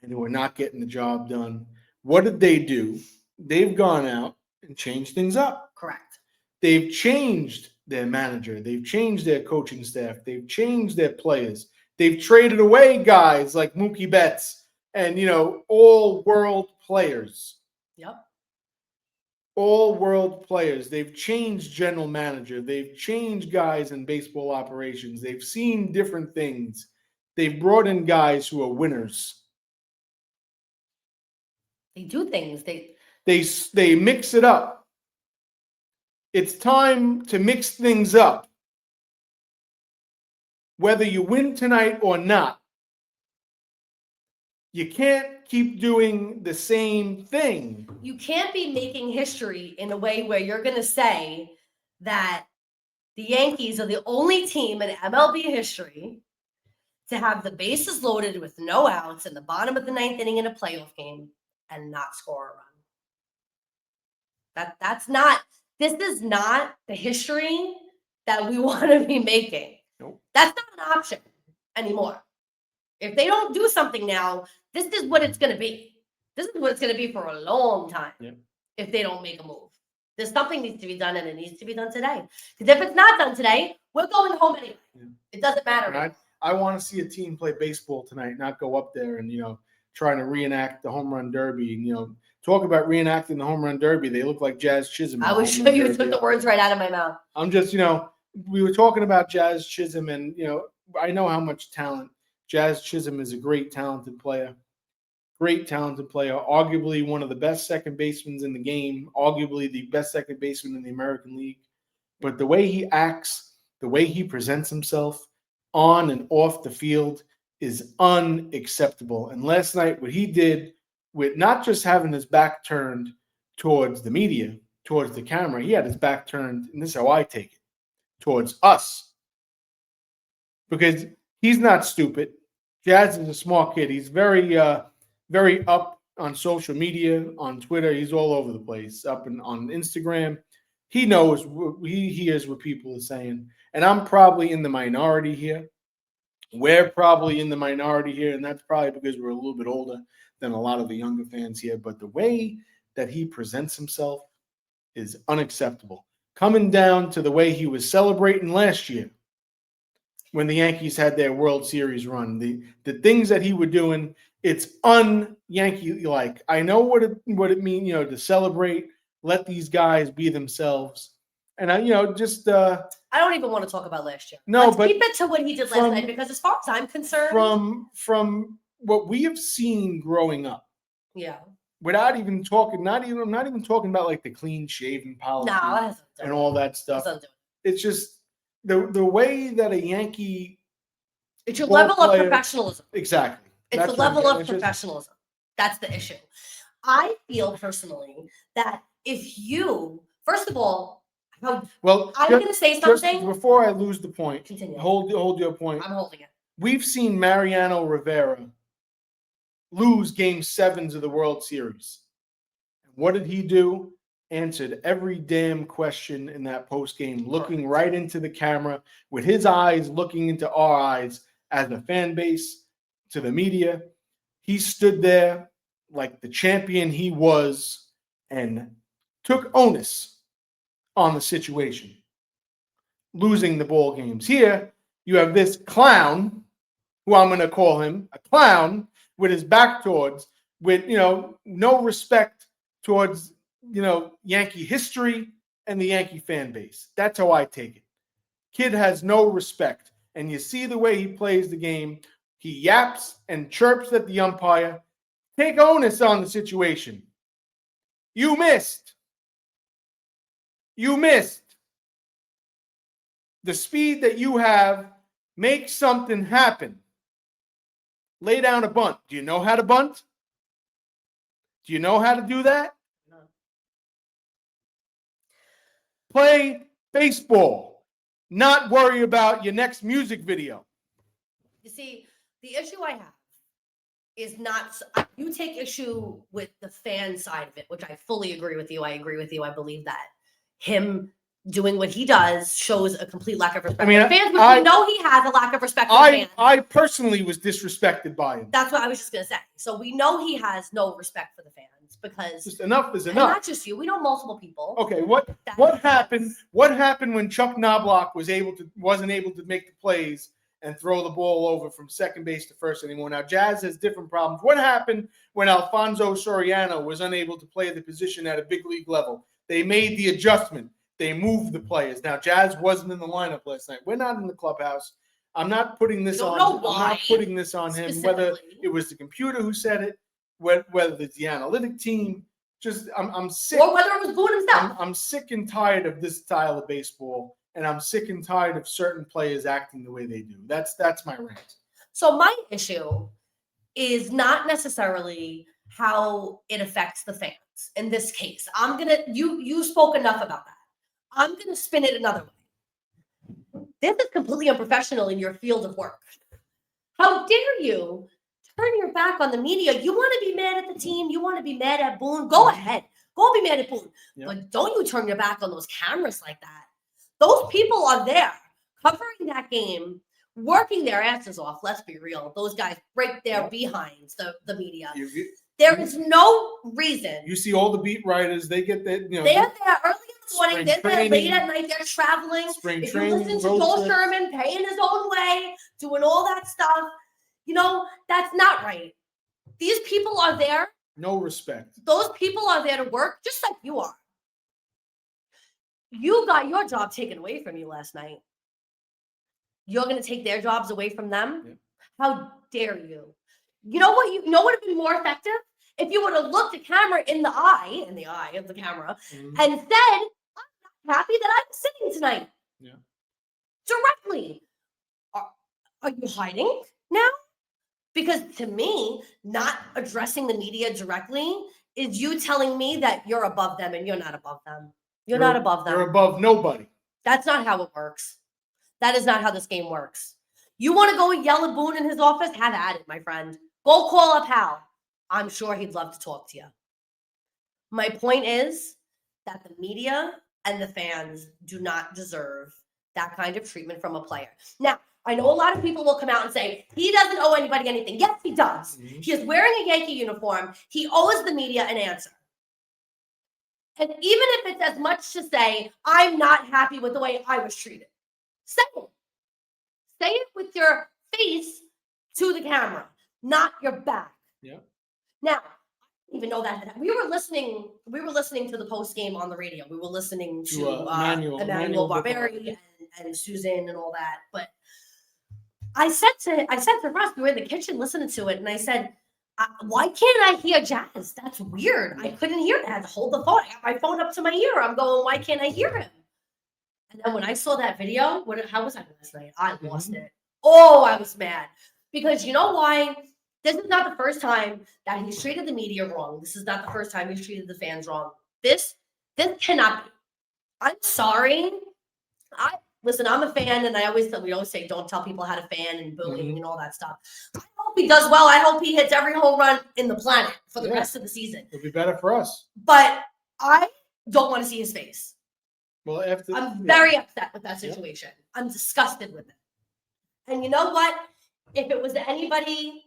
and who were not getting the job done, what did they do? They've gone out and changed things up. Correct. They've changed their manager. They've changed their coaching staff. They've changed their players. They've traded away guys like Mookie Betts and, all-world players. Yep. All-world players. They've changed general manager. They've changed guys in baseball operations. They've seen different things. They've brought in guys who are winners. They do things. They mix it up. It's time to mix things up. Whether you win tonight or not, you can't keep doing the same thing. You can't be making history in a way where you're going to say that the Yankees are the only team in MLB history to have the bases loaded with no outs in the bottom of the ninth inning in a playoff game and not score a run. This is not the history that we want to be making. Nope. That's not an option anymore. If they don't do something now, this is what it's going to be. This is what it's going to be for a long time. Yep. If they don't make a move. There's something needs to be done, and it needs to be done today. Because if it's not done today, we're going home anyway. Yeah. It doesn't matter. I want to see a team play baseball tonight, not go up there and, trying to reenact the home run derby. Talk about reenacting the home run derby. They look like Jazz Chisholm. I was sure you took the words right out of my mouth. I'm just, we were talking about Jazz Chisholm, and, I know how much talent. Jazz Chisholm is a great, talented player. Great, talented player. Arguably one of the best second basemen in the game. Arguably the best second baseman in the American League. But the way he acts, the way he presents himself on and off the field is unacceptable. And last night, what he did with not just having his back turned towards the media, towards the camera, he had his back turned, and this is how I take it, towards us. Because he's not stupid. Jazz is a smart kid. He's very up on social media, on Twitter. He's all over the place, up on Instagram. He knows, he hears what people are saying. And I'm probably in the minority here. We're probably in the minority here, and that's probably because we're a little bit older than a lot of the younger fans here. But the way that he presents himself is unacceptable. Coming down to the way he was celebrating last year when the Yankees had their World Series run, the things that he was doing, it's un-Yankee-like. I know what it means, to celebrate, let these guys be themselves. And I don't even want to talk about last year. No, Let's but keep it to what he did last night, because as far as I'm concerned, from what we have seen growing up, yeah, without even talking, I'm not even talking about like the clean shaven policy and all that stuff. It's just the way that a Yankee, it's your level of professionalism. Exactly. It's the level of professionalism. That's the issue. I feel personally that if you, first of all, I'm going to say something. Before I lose the point, continue. Hold your point. I'm holding it. We've seen Mariano Rivera lose Game 7s of the World Series. What did he do? Answered every damn question in that post game, looking right into the camera with his eyes looking into our eyes as a fan base, to the media. He stood there like the champion he was and took onus on the situation, losing the ball games. Here, you have this clown, who I'm going to call him a clown, with his back towards, with, no respect towards, Yankee history and the Yankee fan base. That's how I take it. Kid has no respect. And you see the way he plays the game. He yaps and chirps at the umpire. Take onus on the situation. You missed. You missed. The speed that you have makes something happen. lay down a bunt. Do you know how to bunt? Do you know how to do that? No. Play baseball. Not worry about your next music video. You see, the issue I have is not, you take issue with the fan side of it, which I fully agree with you. I agree with you. I believe that him doing what he does shows a complete lack of respect. I mean, for fans, which we know he has a lack of respect for fans. I personally was disrespected by him. That's what I was just going to say. So we know he has no respect for the fans because Just enough is and enough. not just you. We know multiple people. Okay, what happened? What happened when Chuck Knobloch wasn't able to make the plays and throw the ball over from second base to first anymore? Now Jazz has different problems. What happened when Alfonso Soriano was unable to play the position at a big league level? They made the adjustment. They moved the players. Now Jazz wasn't in the lineup last night. We're not in the clubhouse. I'm not putting this on. I'm not putting this on him. Whether it was the computer who said it, whether it's the analytic team. Just I'm sick. Or whether it was Boone himself. I'm sick and tired of this style of baseball, and I'm sick and tired of certain players acting the way they do. That's my rant. So my issue is not necessarily how it affects the fans. In this case, you spoke enough about that. I'm gonna spin it another way. This is completely unprofessional in your field of work. How dare you turn your back on the media? You want to be mad at the team. You want to be mad at Boone. Go ahead. Go be mad at Boone. Yep. But don't you turn your back on those cameras like that. Those people are there covering that game, working their asses off. Let's be real. Those guys break their behinds, the media. There is no reason. You see all the beat writers, they get that, they're there early in the morning, they're there late at night, they're traveling. If you listen to Joel Sherman, paying his own way, doing all that stuff, that's not right. These people are there. No respect. Those people are there to work just like you are. You got your job taken away from you last night. You're going to take their jobs away from them? Yeah. How dare you? You know what would have been more effective? If you would have looked the camera in the eye of the camera, and said, I'm not happy that I'm sitting tonight. Yeah. Directly. Are you hiding now? Because to me, not addressing the media directly is you telling me that you're above them and you're not above them. You're not above them. You're above nobody. That's not how it works. That is not how this game works. You want to go and yell at Boone in his office? Have at it, my friend. Go call up Hal. I'm sure he'd love to talk to you. My point is that the media and the fans do not deserve that kind of treatment from a player. Now, I know a lot of people will come out and say, he doesn't owe anybody anything. Yes, he does. Mm-hmm. He is wearing a Yankee uniform. He owes the media an answer. And even if it's as much to say, I'm not happy with the way I was treated, say it. Say it with your face to the camera, not your back. Yeah. Now, I didn't even know that. We were listening to the post game on the radio. We were listening to Emmanuel Barberi and Susan and all that. But I said to Russ, we were in the kitchen listening to it, and I said, why can't I hear Jazz? That's weird. I couldn't hear it. I had to hold the phone. I got my phone up to my ear. I'm going, why can't I hear him? And then when I saw that video, how was I last night? I lost it. Oh, I was mad. Because you know why? This is not the first time that he's treated the media wrong. This is not the first time he's treated the fans wrong. This cannot be. I'm sorry. Listen, I'm a fan, and we always say don't tell people how to fan and bullying and all that stuff. I hope he does well. I hope he hits every home run in the planet for the rest of the season. It'll be better for us. But I don't want to see his face. Well, I'm very upset with that situation. I'm disgusted with it. And you know what? If it was anybody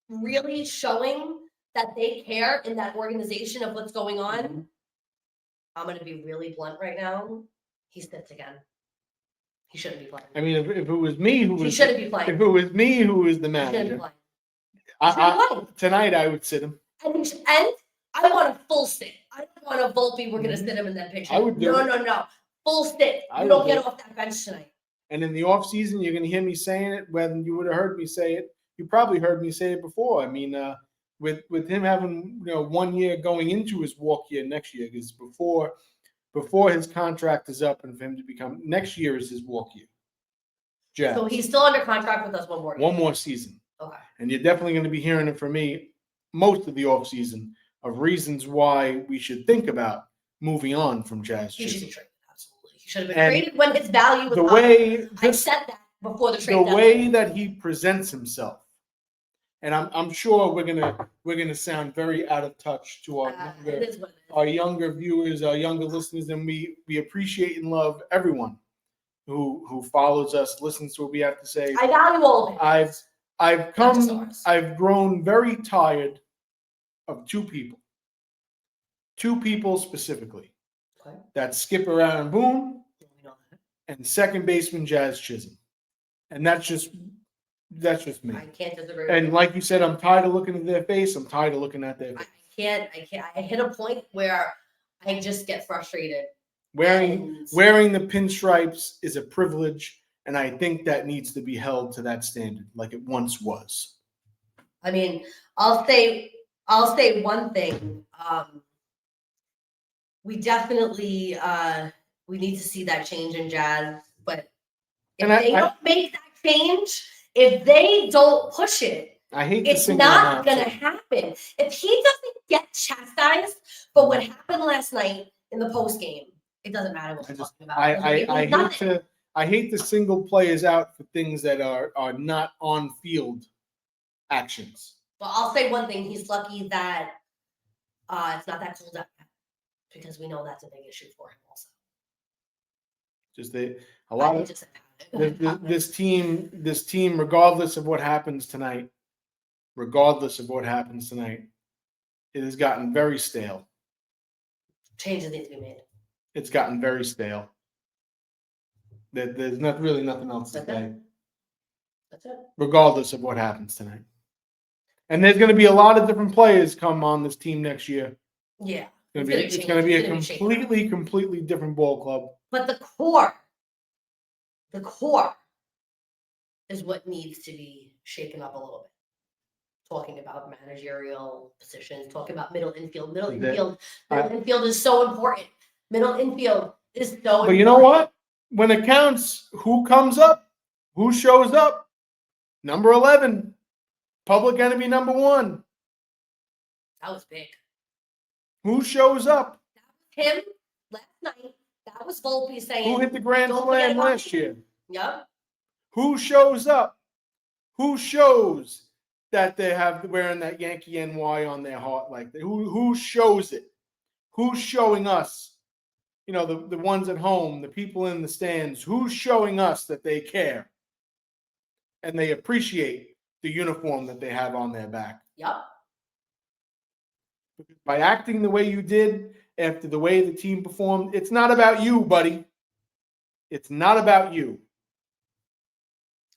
really showing that they care in that organization of what's going on, I'm going to be really blunt right now. He sits again. He shouldn't be playing. I mean, if it was me he shouldn't be playing. If it was me who was the manager, tonight I would sit him. And I want a full sit. I don't want a Volpe. We're going to sit him in that picture. I would do No. Full sit. You don't get off that bench tonight. And in the off season, you're going to hear me saying it. When you would have heard me say it, you probably heard me say it before. I mean, with him having 1 year going into his walk year next year, because before his contract is up, and for him to become next year is his walk year. Jazz. So he's still under contract with us one more year. One more season. Okay. And you're definitely going to be hearing it from me most of the offseason of reasons why we should think about moving on from Jazz He should be Chisholm. traded. Absolutely. He should have been And traded when his value was The high. way I said that before the trade the deadline. way that he presents himself, and I'm sure we're gonna sound very out of touch to It is what it is. our younger viewers, our younger listeners, and we appreciate and love everyone who follows us, listens to what we have to say. I value all of it. I've grown very tired of two people specifically Okay. that skip around Boone We know that. and second baseman Jazz Chisholm, and that's just me. I can't disagree. And like you said, I'm tired of looking at their face. I'm tired of looking at their face. I can't. I hit a point where I just get frustrated. Wearing the pinstripes is a privilege, and I think that needs to be held to that standard, like it once was. I mean, I'll say one thing. We definitely we need to see that change in Jazz, but if they don't make that change, if they don't push it, it's not going to happen. If he doesn't get chastised for what happened last night in the post game, it doesn't matter what we're talking about. I hate to single players out for things that are not on field actions. But I'll say one thing: he's lucky that it's not that cold out yet, because we know that's a big issue for him also. This team, regardless of what happens tonight, it has gotten very stale. Changes need to be made. It's gotten very stale. There's really nothing else to say. That's it. Regardless of what happens tonight. And there's going to be a lot of different players come on this team next year. Yeah. It's going to be a completely different ball club. But the core is what needs to be shaken up a little bit. Talking about managerial positions, talking about middle infield. Middle infield is so important. Middle infield is so important. But you know what? When it counts, who comes up? Who shows up? Number 11. Public enemy number 1. That was big. Who shows up? That was him last night. That was Volpe saying. Who hit the grand slam last year? Yep. Who shows up? Who shows that they're wearing that Yankee NY on their heart like that? Who shows it? Who's showing us? You know, the ones at home, the people in the stands. Who's showing us that they care and they appreciate the uniform that they have on their back? Yep. By acting the way you did after the way the team performed, it's not about you, buddy. It's not about you.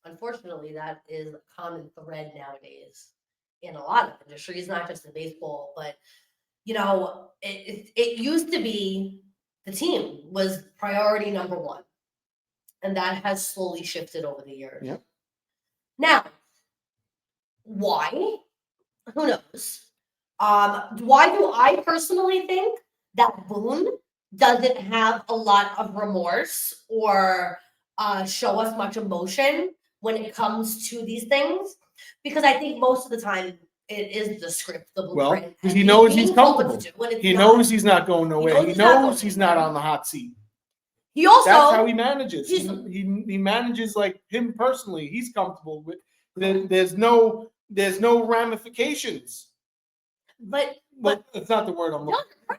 Unfortunately, that is a common thread nowadays in a lot of industries, not just in baseball. But, you know, it used to be the team was priority number 1. And that has slowly shifted over the years. Yep. Now, why? Who knows? Why do I personally think that Boone doesn't have a lot of remorse or show us much emotion when it comes to these things? Because I think most of the time it is the script, the blueprint. Well, because he knows he's comfortable. He knows he's not going nowhere. He knows he's not on the hot seat. He also that's how he manages. He manages like him personally. He's comfortable with. There's no ramifications. But it's not the word I'm looking for.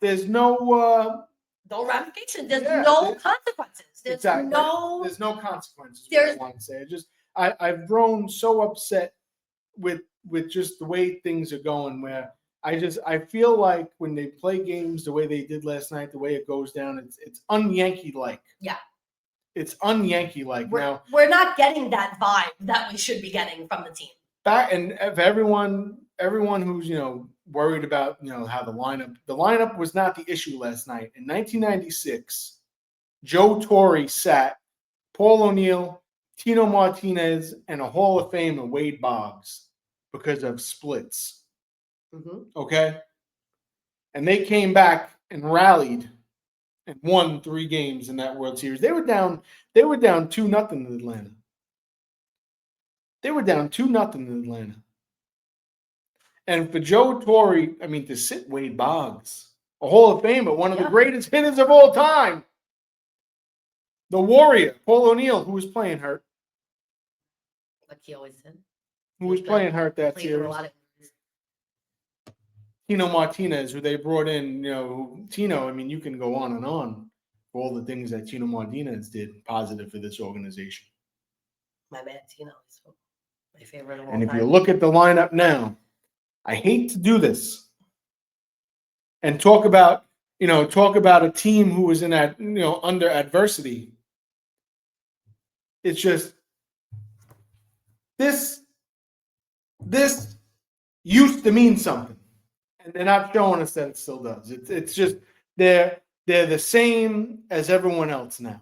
There's no ramifications. There's no consequences. There's no consequences. I want to say. I've grown so upset with just the way things are going. Where I feel like when they play games the way they did last night, the way it goes down, it's un-Yankee like. Yeah. It's un-Yankee like. Now we're not getting that vibe that we should be getting from the team. And if everyone who's worried about how the lineup was not the issue last night. In 1996, Joe Torre sat Paul O'Neill, Tino Martinez, and a Hall of Famer, Wade Boggs, because of splits. Mm-hmm. Okay, and they came back and rallied and won 3 games in that World Series. They were down 2-0 in Atlanta. They were down 2-0 in Atlanta. And for Joe Torre, I mean, to sit Wade Boggs, a Hall of Famer, one of the greatest hitters of all time, the Warrior, Paul O'Neill, who was playing hurt. Like he always did. Who was playing hurt that Played through a series. lot of Tino Martinez, who they brought in, Tino, I mean, you can go on and on for all the things that Tino Martinez did positive for this organization. my man Tino is my favorite of all And if time. you look at the lineup now, I hate to do this and talk about a team who was in that, under adversity. It's just this used to mean something, and they're not showing us that it still does. It's just they're the same as everyone else now.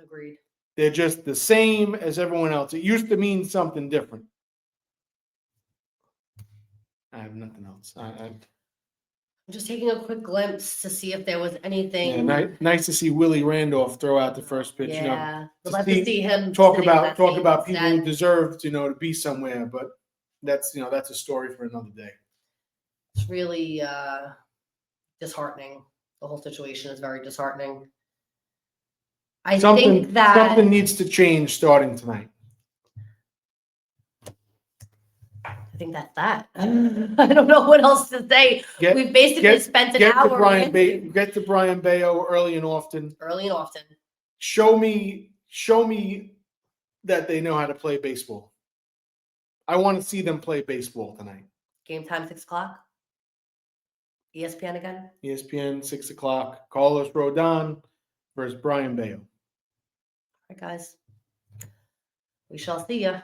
Agreed. They're just the same as everyone else. It used to mean something different. I have nothing else. I'm just taking a quick glimpse to see if there was anything. Yeah, nice to see Willie Randolph throw out the first pitch. Yeah, to love to see him talk sitting in about that seat people instead. who deserve to be somewhere, but that's a story for another day. It's really disheartening. The whole situation is very disheartening. I think that something needs to change starting tonight. I think that's that. I don't know what else to say. We've basically spent an hour. Get to Brian Bayo early and often. Show me that they know how to play baseball. I want to see them play baseball tonight. Game time 6:00. ESPN again. ESPN 6:00. Carlos Rodon versus Brian Bayo. All right, guys. We shall see ya.